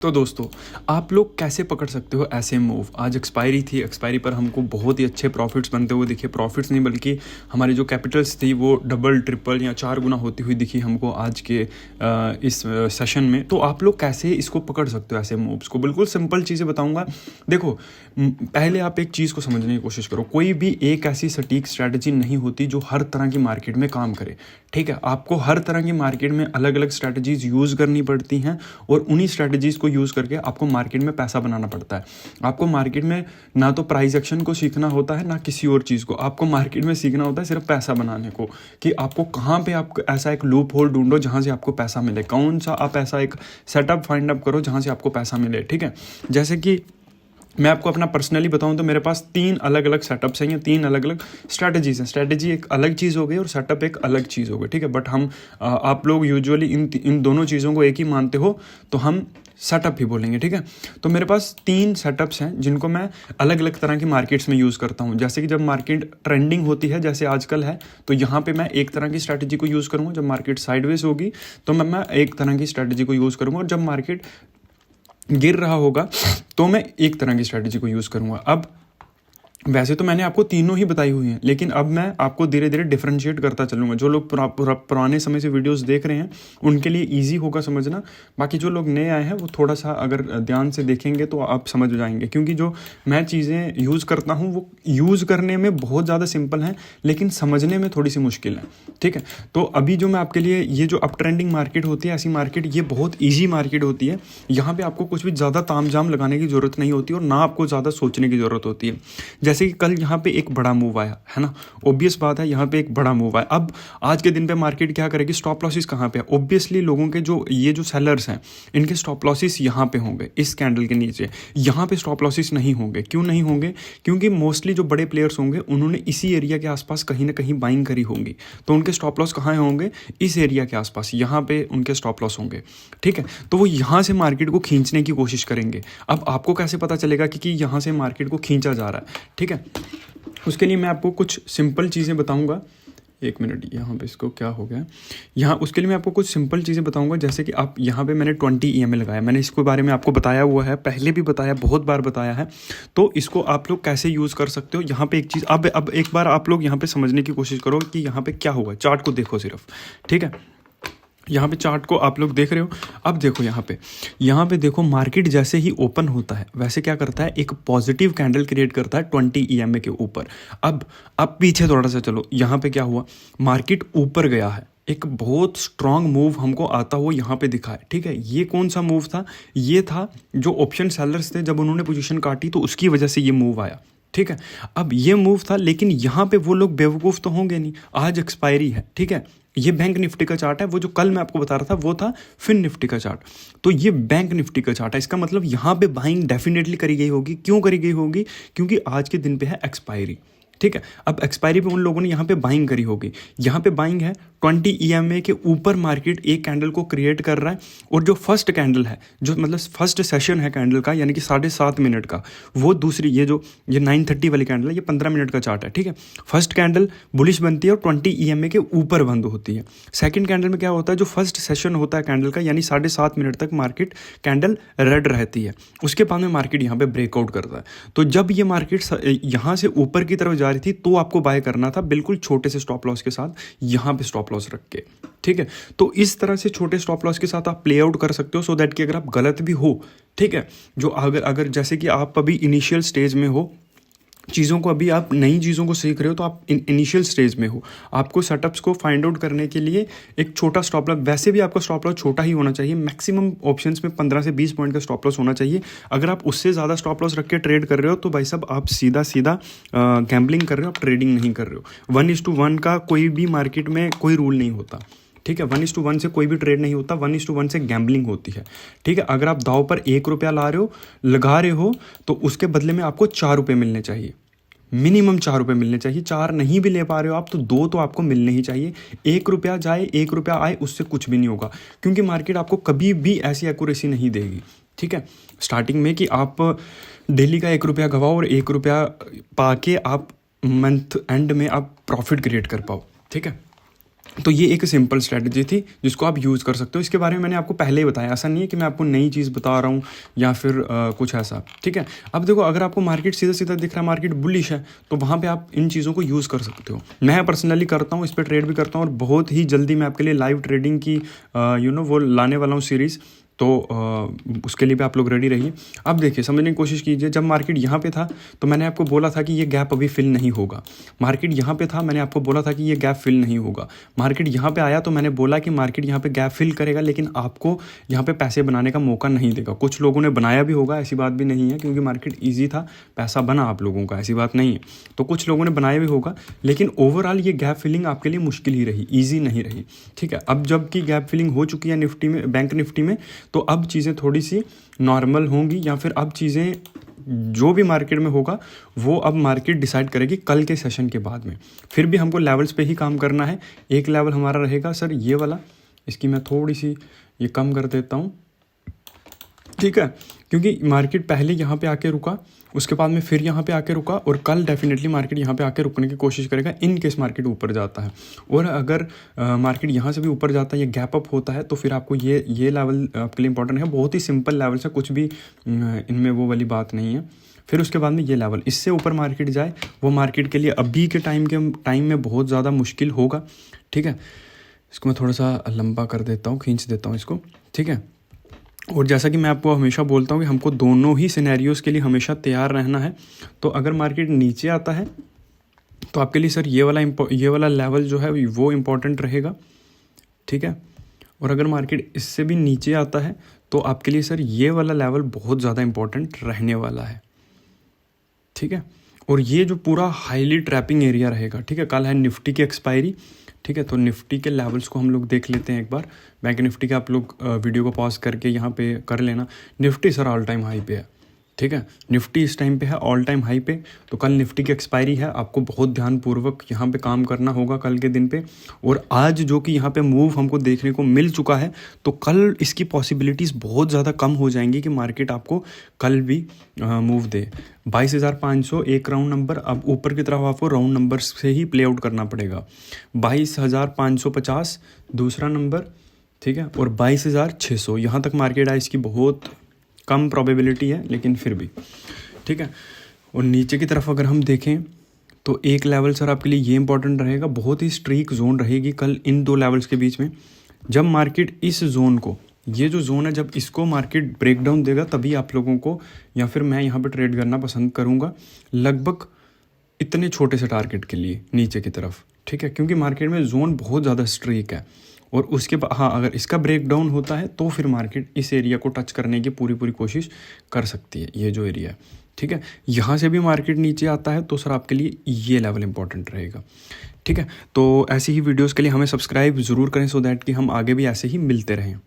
तो दोस्तों, आप लोग कैसे पकड़ सकते हो ऐसे मूव। आज एक्सपायरी थी, एक्सपायरी पर हमको बहुत ही अच्छे प्रॉफिट्स बनते हुए दिखे। प्रॉफिट्स नहीं बल्कि हमारी जो कैपिटल्स थी वो डबल ट्रिपल या 4 गुना होती हुई दिखी हमको आज के इस सेशन में। तो आप लोग कैसे इसको पकड़ सकते हो ऐसे मूव्स को। बिल्कुल सिंपल चीज़ें बताऊंगा। देखो, पहले आप एक चीज़ को समझने की कोशिश करो। कोई भी एक ऐसी सटीक स्ट्रैटेजी नहीं होती जो हर तरह की मार्केट में काम करे। ठीक है, आपको हर तरह की मार्केट में अलग अलग स्ट्रैटेजीज यूज़ करनी पड़ती हैं और उन्हीं स्ट्रैटेजीज को यूज़ करके आपको मार्केट में पैसा बनाना पड़ता है। आपको मार्केट में ना तो प्राइस एक्शन को सीखना होता है ना किसी और चीज़ को। आपको मार्केट में सीखना होता है सिर्फ पैसा बनाने को, कि आपको कहाँ पे आप ऐसा एक लूप होल ढूंढो जहाँ से आपको पैसा मिले। कौन सा आप ऐसा एक सेटअप फाइंड अप करो जहाँ से आपको पैसा मिले। ठीक है, जैसे कि मैं आपको अपना पर्सनली बताऊं तो मेरे पास 3 अलग अलग सेटअप्स हैं या 3 अलग अलग स्ट्रैटेजीज हैं। स्ट्रैटेजी एक अलग चीज़ हो गई और सेटअप एक अलग चीज़ हो गई। ठीक है, बट हम आप लोग यूजुअली इन दोनों चीज़ों को एक ही मानते हो तो हम सेटअप ही बोलेंगे। ठीक है, तो मेरे पास 3 सेटअप्स हैं जिनको मैं अलग अलग तरह की मार्केट्स में यूज़ करता हूं। जैसे कि जब मार्केट ट्रेंडिंग होती है जैसे आजकल है तो यहाँ पे मैं एक तरह की स्ट्रैटेजी को यूज़ करूँगा। जब मार्केट साइडवेज होगी तो मैं एक तरह की स्ट्रैटेजी को यूज़ करूँगा और जब मार्केट गिर रहा होगा तो मैं एक तरह की स्ट्रैटेजी को यूज़ करूँगा। अब वैसे तो मैंने आपको तीनों ही बताई हुई हैं, लेकिन अब मैं आपको धीरे धीरे डिफरेंशिएट करता चलूँगा। जो लोग पुराने समय से वीडियोस देख रहे हैं उनके लिए इजी होगा समझना। बाकी जो लोग नए आए हैं वो थोड़ा सा अगर ध्यान से देखेंगे तो आप समझ जाएंगे, क्योंकि जो मैं चीज़ें यूज़ करता हूँ वो यूज़ करने में बहुत ज़्यादा सिंपल हैं लेकिन समझने में थोड़ी सी मुश्किल है। ठीक है, तो अभी जो मैं आपके लिए ये जो अप ट्रेंडिंग मार्केट होती है, ऐसी मार्केट ये बहुत ईजी मार्केट होती है। यहाँ पर आपको कुछ भी ज़्यादा तामझाम लगाने की ज़रूरत नहीं होती और ना आपको ज़्यादा सोचने की ज़रूरत होती है। जैसे कि कल यहाँ पे एक बड़ा मूव आया है ना, ऑब्वियस बात है यहाँ पे एक बड़ा मूव आया। अब आज के दिन पे मार्केट क्या करेगी, स्टॉप लॉसेस कहाँ पे है। ऑब्वियसली लोगों के जो ये जो सेलर्स हैं इनके स्टॉप लॉसेस यहाँ पे होंगे, इस कैंडल के नीचे। यहाँ पे स्टॉप लॉसेस नहीं होंगे। क्यों नहीं होंगे? क्योंकि मोस्टली जो बड़े प्लेयर्स होंगे उन्होंने इसी एरिया के आसपास कहीं ना कहीं बाइंग करी होंगी, तो उनके स्टॉप लॉस कहाँ होंगे, इस एरिया के आसपास। यहाँ पे उनके स्टॉप लॉस होंगे। ठीक है, तो वो यहाँ से मार्केट को खींचने की कोशिश करेंगे। अब आपको कैसे पता चलेगा कि यहाँ से मार्केट को खींचा जा रहा है? ठीक है, उसके लिए मैं आपको कुछ सिंपल चीज़ें बताऊंगा। एक मिनट, यहाँ पे इसको क्या हो गया यहाँ, उसके लिए मैं आपको कुछ सिंपल चीज़ें बताऊंगा। जैसे कि आप यहाँ पे मैंने 20 EMA लगाया, मैंने इसके बारे में आपको बताया हुआ है, पहले भी बताया, बहुत बार बताया है। तो इसको आप लोग कैसे यूज़ कर सकते हो। यहाँ पे एक चीज़ अब एक बार आप लोग यहाँ पे समझने की कोशिश करो कि यहाँ पे क्या हुआ। चार्ट को देखो सिर्फ। ठीक है, यहाँ पे चार्ट को आप लोग देख रहे हो। अब देखो यहाँ पे देखो, मार्केट जैसे ही ओपन होता है वैसे क्या करता है, एक पॉजिटिव कैंडल क्रिएट करता है 20 EMA के ऊपर। अब पीछे थोड़ा सा चलो, यहाँ पे क्या हुआ, मार्केट ऊपर गया है, एक बहुत स्ट्रांग मूव हमको आता हुआ यहाँ पे दिखा है। ठीक है, ये कौन सा मूव था? ये था जो ऑप्शन सेलर्स थे, जब उन्होंने पोजीशन काटी तो उसकी वजह से ये मूव आया। ठीक है, अब ये मूव था, लेकिन यहाँ पे वो लोग बेवकूफ़ तो होंगे नहीं। आज एक्सपायरी है। ठीक है, ये बैंक निफ्टी का चार्ट है। वो जो कल मैं आपको बता रहा था वो था फिन निफ्टी का चार्ट। तो ये बैंक निफ्टी का चार्ट है। इसका मतलब यहाँ पे बाइंग डेफिनेटली करी गई होगी। क्यों करी गई होगी? क्योंकि आज के दिन पे है एक्सपायरी। ठीक है, अब एक्सपायरी पे उन लोगों ने यहाँ पे बाइंग करी होगी। यहाँ पे बाइंग है 20 EMA के ऊपर, मार्केट एक कैंडल को क्रिएट कर रहा है। और जो फर्स्ट कैंडल है, जो मतलब फर्स्ट सेशन है कैंडल का, यानी कि 7.5 मिनट का, वो दूसरी ये 9:30 वाली कैंडल है, ये 15 मिनट का चार्ट है। ठीक है, फर्स्ट कैंडल बुलिश बनती है और 20 EMA के ऊपर बंद होती है। सेकंड कैंडल में क्या होता है, जो फर्स्ट सेशन होता है कैंडल का, यानी 7.5 मिनट तक मार्केट कैंडल रेड रहती है। उसके बाद में मार्केट यहाँ पे ब्रेकआउट करता है। तो जब ये मार्केट यहाँ से ऊपर की तरफ जा रही थी तो आपको बाय करना था, बिल्कुल छोटे से स्टॉप लॉस के साथ, यहाँ पे स्टॉप लॉस रख के। ठीक है, तो इस तरह से छोटे स्टॉप लॉस के साथ आप प्ले आउट कर सकते हो, सो दैट कि अगर आप गलत भी हो, ठीक है, जो अगर जैसे कि आप अभी इनिशियल स्टेज में हो, चीज़ों को अभी आप नई चीज़ों को सीख रहे हो, तो आप इनिशियल स्टेज में हो, आपको सेटअप्स को फाइंड आउट करने के लिए एक छोटा स्टॉप लॉस, वैसे भी आपका स्टॉप लॉस छोटा ही होना चाहिए। मैक्सिमम ऑप्शंस में 15 से 20 पॉइंट का स्टॉप लॉस होना चाहिए। अगर आप उससे ज़्यादा स्टॉप लॉस रख के ट्रेड कर रहे हो तो भाई साहब आप सीधा गैम्बलिंग कर रहे हो, आप ट्रेडिंग नहीं कर रहे हो। 1:1 का कोई भी मार्केट में कोई रूल नहीं होता। ठीक है, 1:1 से कोई भी ट्रेड नहीं होता, 1:1 से गैम्बलिंग होती है। ठीक है, अगर आप दाव पर 1 रुपया लगा रहे हो तो उसके बदले में आपको 4 रुपये मिलने चाहिए, मिनिमम 4 रुपये मिलने चाहिए। 4 नहीं भी ले पा रहे हो आप तो 2 तो आपको मिलने ही चाहिए। 1 रुपया जाए 1 रुपया आए, उससे कुछ भी नहीं होगा, क्योंकि मार्केट आपको कभी भी ऐसी एक्यूरेसी नहीं देगी। ठीक है, स्टार्टिंग में कि आप डेली का 1 रुपया गवाओ और 1 रुपया पाके आप मंथ एंड में आप प्रॉफिट क्रिएट कर पाओ। ठीक है, तो ये एक सिंपल स्ट्रैटेजी थी जिसको आप यूज़ कर सकते हो। इसके बारे में मैंने आपको पहले ही बताया, ऐसा नहीं है कि मैं आपको नई चीज़ बता रहा हूँ या फिर कुछ ऐसा, ठीक है। अब देखो, अगर आपको मार्केट सीधा सीधा दिख रहा है, मार्केट बुलिश है, तो वहाँ पे आप इन चीज़ों को यूज़ कर सकते हो। मैं पर्सनली करता हूँ, इस पर ट्रेड भी करता हूँ और बहुत ही जल्दी मैं आपके लिए लाइव ट्रेडिंग की वो लाने वाला हूँ सीरीज़। तो उसके लिए भी आप लोग रेडी रहिए। अब देखिए, समझने की कोशिश कीजिए, जब मार्केट यहाँ पे था तो मैंने आपको बोला था कि ये गैप अभी फिल नहीं होगा। मार्केट यहाँ पे था, मैंने आपको बोला था कि ये गैप फिल नहीं होगा। मार्केट यहाँ पे आया तो मैंने बोला कि मार्केट यहाँ पे गैप फिल करेगा, लेकिन आपको यहाँ पे पैसे बनाने का मौका नहीं देगा। कुछ लोगों ने बनाया भी होगा, ऐसी बात भी नहीं है, क्योंकि मार्केट ईजी था, पैसा बना आप लोगों का, ऐसी बात नहीं है। तो कुछ लोगों ने बनाया भी होगा, लेकिन ओवरऑल ये गैप फिलिंग आपके लिए मुश्किल ही रही, ईजी नहीं रही, ठीक है। अब जबकि गैप फिलिंग हो चुकी है निफ्टी में, बैंक निफ्टी में, तो अब चीज़ें थोड़ी सी नॉर्मल होंगी, या फिर अब चीज़ें जो भी मार्केट में होगा वो अब मार्केट डिसाइड करेगी कल के सेशन के बाद में। फिर भी हमको लेवल्स पे ही काम करना है। एक लेवल हमारा रहेगा सर ये वाला, इसकी मैं थोड़ी सी ये कम कर देता हूँ, ठीक है, क्योंकि मार्केट पहले यहाँ पे आके रुका, उसके बाद में फिर यहाँ पे आके रुका, और कल डेफिनेटली मार्केट यहाँ पे आके रुकने की कोशिश करेगा इन केस मार्केट ऊपर जाता है। और अगर मार्केट यहाँ से भी ऊपर जाता है, ये गैप अप होता है, तो फिर आपको ये लेवल आपके लिए इंपॉर्टेंट है। बहुत ही सिंपल लेवल है, कुछ भी इनमें वो वाली बात नहीं है। फिर उसके बाद में ये लेवल, इससे ऊपर मार्केट जाए, वो मार्केट के लिए अभी के टाइम में बहुत ज़्यादा मुश्किल होगा, ठीक है। इसको मैं थोड़ा सा लंबा कर देता हूँ, खींच देता हूँ इसको, ठीक है। और जैसा कि मैं आपको हमेशा बोलता हूँ कि हमको दोनों ही सिनेरियोज़ के लिए हमेशा तैयार रहना है। तो अगर मार्केट नीचे आता है तो आपके लिए सर ये वाला लेवल जो है वो इम्पोर्टेंट रहेगा, ठीक है। और अगर मार्केट इससे भी नीचे आता है तो आपके लिए सर ये वाला लेवल बहुत ज़्यादा इम्पोर्टेंट रहने वाला है, ठीक है। और ये जो पूरा हाईली ट्रैपिंग एरिया रहेगा, ठीक है। कल है निफ्टी की एक्सपायरी, ठीक है। तो निफ्टी के लेवल्स को हम लोग देख लेते हैं एक बार। बैंक निफ्टी का आप लोग वीडियो को पॉज करके यहाँ पे कर लेना। Nifty sir all time high पे है, ठीक है। निफ्टी इस टाइम पे है ऑल टाइम हाई पे। तो कल निफ्टी की एक्सपायरी है, आपको बहुत ध्यानपूर्वक यहाँ पे काम करना होगा कल के दिन पे। और आज जो कि यहाँ पे मूव हमको देखने को मिल चुका है, तो कल इसकी पॉसिबिलिटीज़ बहुत ज़्यादा कम हो जाएंगी कि मार्केट आपको कल भी मूव दे। 22,500 एक राउंड नंबर, अब ऊपर की तरफ आपको राउंड नंबर से ही प्ले आउट करना पड़ेगा। 22,550 दूसरा नंबर, ठीक है। और 22,600 यहाँ तक मार्केट आए, इसकी बहुत कम प्रोबेबिलिटी है, लेकिन फिर भी, ठीक है। और नीचे की तरफ अगर हम देखें तो एक लेवल सर आपके लिए ये इंपॉर्टेंट रहेगा, बहुत ही स्ट्रीक जोन रहेगी कल इन दो लेवल्स के बीच में। जब मार्केट इस जोन को, ये जो जोन है, जब इसको मार्केट ब्रेक डाउन देगा, तभी आप लोगों को या फिर मैं यहाँ पे ट्रेड करना पसंद करूँगा, लगभग इतने छोटे से टारगेट के लिए नीचे की तरफ, ठीक है। क्योंकि मार्केट में जोन बहुत ज़्यादा स्ट्रीक है। और उसके बाद हाँ, अगर इसका ब्रेक डाउन होता है तो फिर मार्केट इस एरिया को टच करने की पूरी कोशिश कर सकती है, ये जो एरिया है, ठीक है। यहाँ से भी मार्केट नीचे आता है तो सर आपके लिए ये लेवल इंपॉर्टेंट रहेगा, ठीक है। तो ऐसी ही वीडियोस के लिए हमें सब्सक्राइब ज़रूर करें, सो दैट कि हम आगे भी ऐसे ही मिलते रहें।